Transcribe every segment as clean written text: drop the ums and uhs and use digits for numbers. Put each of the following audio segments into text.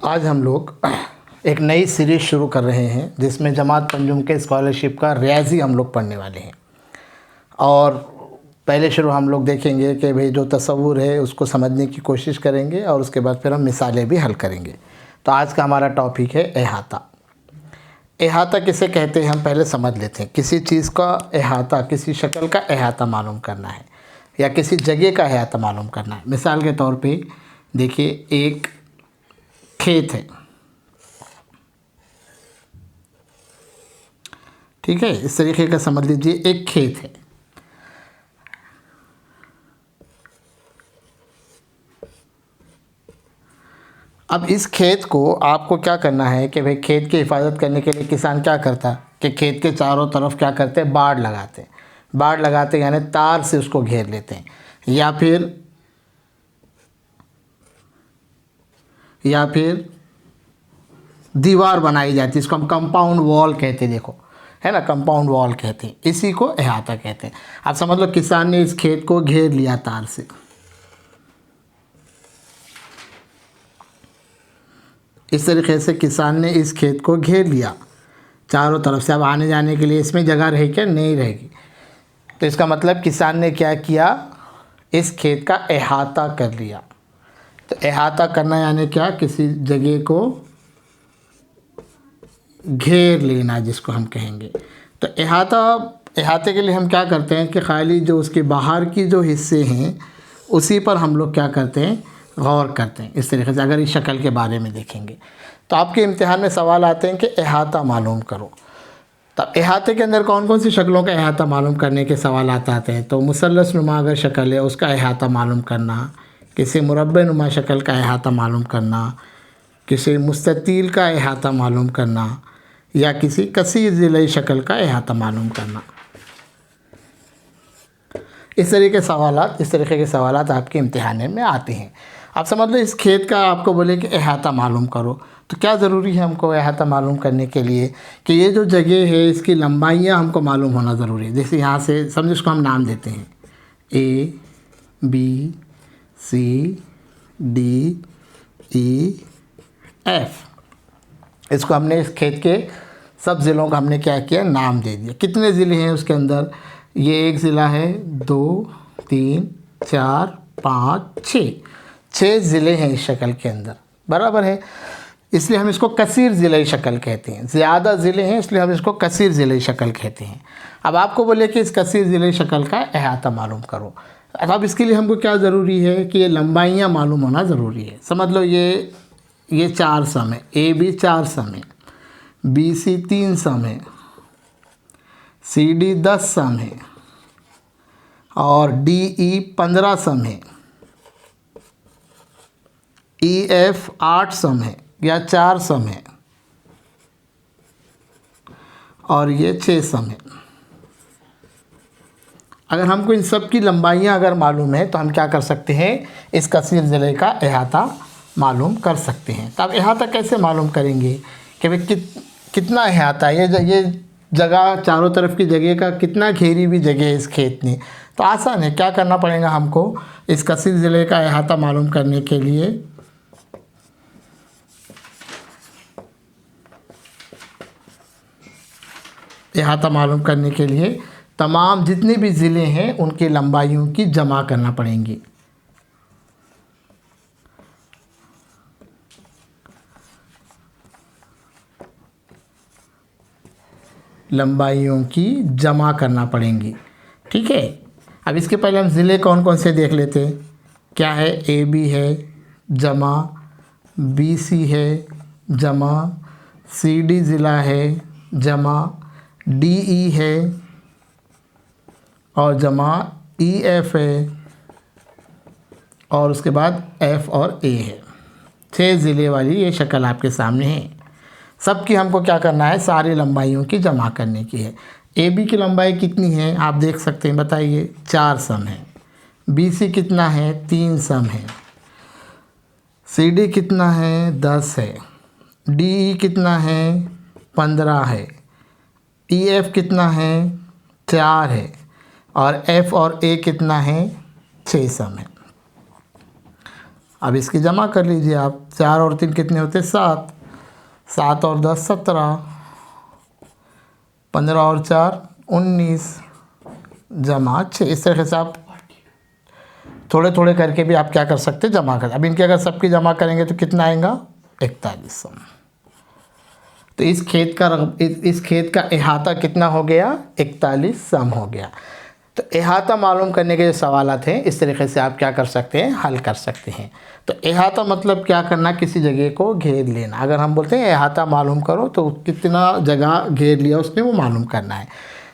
आज हम लोग एक नई सीरीज़ शुरू कर रहे हैं जिसमें जमात पंजुम के स्कॉलरशिप का रियाजी हम लोग पढ़ने वाले हैं। और पहले शुरू हम लोग देखेंगे कि भाई जो तसव्वुर है उसको समझने की कोशिश करेंगे और उसके बाद फिर हम मिसालें भी हल करेंगे। तो आज का हमारा टॉपिक है अहाता। अहाता किसे कहते हैं हम पहले समझ लेते हैं। किसी चीज़ का अहाता, किसी शक्ल का अहाता मालूम करना है या किसी जगह का अहाता मालूम करना है। मिसाल के तौर पे देखिए, एक खेत है, ठीक है, इस तरीके का समझ लीजिए एक खेत है। अब इस खेत को आपको क्या करना है कि भाई खेत की हिफाजत करने के लिए किसान क्या करता कि खेत के चारों तरफ क्या करते हैं, बाड़ लगाते हैं। बाड़ लगाते यानी तार से उसको घेर लेते हैं या फिर दीवार बनाई जाती है। इसको हम कंपाउंड वॉल कहते हैं, देखो है ना, कंपाउंड वॉल कहते हैं, इसी को अहाता कहते हैं। आप समझ लो किसान ने इस खेत को घेर लिया तार से। इस तरीके से किसान ने इस खेत को घेर लिया चारों तरफ से। अब आने जाने के लिए इसमें जगह रहेगी क्या? नहीं रहेगी। तो इसका मतलब किसान ने क्या किया, इस खेत का अहाता कर लिया। तो अहाता करना यानी क्या, किसी जगह को घेर लेना जिसको हम कहेंगे। तो अहाते के लिए हम क्या करते हैं कि खाली जो उसके बाहर की जो हिस्से हैं उसी पर हम लोग क्या करते हैं, गौर करते हैं। इस तरीके से अगर इस शक्ल के बारे में देखेंगे तो आपके इम्तिहान में सवाल आते हैं कि अहाता मालूम करो। तब अहाते के अंदर कौन कौन सी शक्लों का अहाता मालूम करने के सवाल आते हैं। तो मुसल्लस नुमा अगर शक्ल है उसका अहाता मालूम करना, किसी मुरब्बे नुमा शक्ल का अहाता मालूम करना, किसी मुस्ततील का अहाता मालूम करना, या किसी कसीर ज़िले शक्ल का अहाता मालूम करना। इस तरीके के सवालात आपके इम्तिहान में आते हैं। आप समझ लो इस खेत का आपको बोले कि अहाता मालूम करो, तो क्या ज़रूरी है हमको अहाता मालूम करने के लिए कि ये जो जगह है इसकी लंबाइयाँ हमको मालूम होना ज़रूरी है। जैसे यहाँ से समझो इसको हम नाम देते हैं A B C D E F। इसको हमने इस खेत के सब ज़िलों का हमने क्या किया, नाम दे दिया। कितने ज़िले हैं उसके अंदर? ये एक ज़िला है, 2 3 4 5 6 ज़िले हैं इस शक्ल के अंदर, बराबर है। इसलिए हम इसको कसीर ज़िले शक्ल कहते हैं। ज़्यादा ज़िले हैं इसलिए हम इसको कसीर ज़िले शक्ल कहते हैं। अब आपको बोले कि इस कसीर ज़िले शक्ल का अहाता मालूम करो। अब इसके लिए हमको क्या ज़रूरी है कि ये लंबाइयाँ मालूम होना ज़रूरी है। समझ लो ये 4 सम है, AB 4 सम है, BC 3 सम है, CD 10 सम है और DE 15 सम है, EF 8 सम है या 4 सम है और ये 6 सम है। अगर हमको इन सब की लंबाइयाँ अगर मालूम है तो हम क्या कर सकते हैं, इस कसीर ज़िले का अहाता मालूम कर सकते हैं। तो अब अहाता कैसे मालूम करेंगे कि भाई कितना अहाता है, ये जगह चारों तरफ की जगह का कितना घेरी हुई जगह है इस खेत ने। तो आसान है, क्या करना पड़ेगा हमको इस कसीर ज़िले का अहाता मालूम करने के लिए। अहाता मालूम करने के लिए तमाम जितने भी ज़िले हैं उनकी लंबाइयों की जमा करना पड़ेंगी। लंबाइयों की जमा करना पड़ेंगी, ठीक है। अब इसके पहले हम ज़िले कौन कौन से देख लेते हैं। क्या है, AB है जमा, BC है जमा, CD ज़िला है जमा, DE है और जमा, EF है और उसके बाद F और A है। 6 ज़िले वाली ये शक्ल आपके सामने है। सबकी हमको क्या करना है, सारी लंबाइयों की जमा करने की है। AB की लंबाई कितनी है आप देख सकते हैं, बताइए, 4 सम है। BC कितना है, 3 सम है। CD कितना है, 10 है। DE कितना है, 15 है। EF कितना है, 4 है और F और A कितना है, 6 सम है। अब इसकी जमा कर लीजिए आप। 4 और 3 कितने होते हैं? 7। 7 और 10 17, 15 और 4 19, जमा 6। इस तरह से आप थोड़े थोड़े करके भी आप क्या कर सकते हैं, जमा कर। अब इनके अगर सबकी जमा करेंगे तो कितना आएगा? 41 सम। तो इस खेत का अहाता कितना हो गया? 41 सम हो गया। तो अहाता मालूम करने के जो सवालात हैं इस तरीके से आप क्या कर सकते हैं, हल कर सकते हैं। तो अहाता मतलब क्या करना? किसी जगह को घेर लेना। अगर हम बोलते हैं अहाता मालूम करो तो कितना जगह घेर लिया उसने वो मालूम करना है।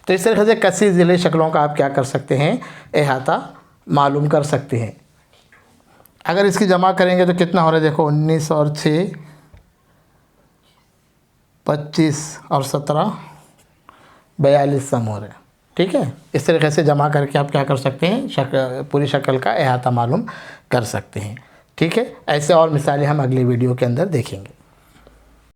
तो इस तरीके से कसी ज़िले शक्लों का आप क्या कर सकते हैं, अहाता मालूम कर सकते हैं। अगर इसकी जमा करेंगे तो कितना हो रहा है? देखो 19 और 6 25 और 17 42 सम हो रहे हैं। ठीक है, इस तरीके से जमा करके आप क्या कर सकते हैं, पूरी शक्ल का अहाता मालूम कर सकते हैं। ठीक है, ऐसे और मिसालें हम अगली वीडियो के अंदर देखेंगे।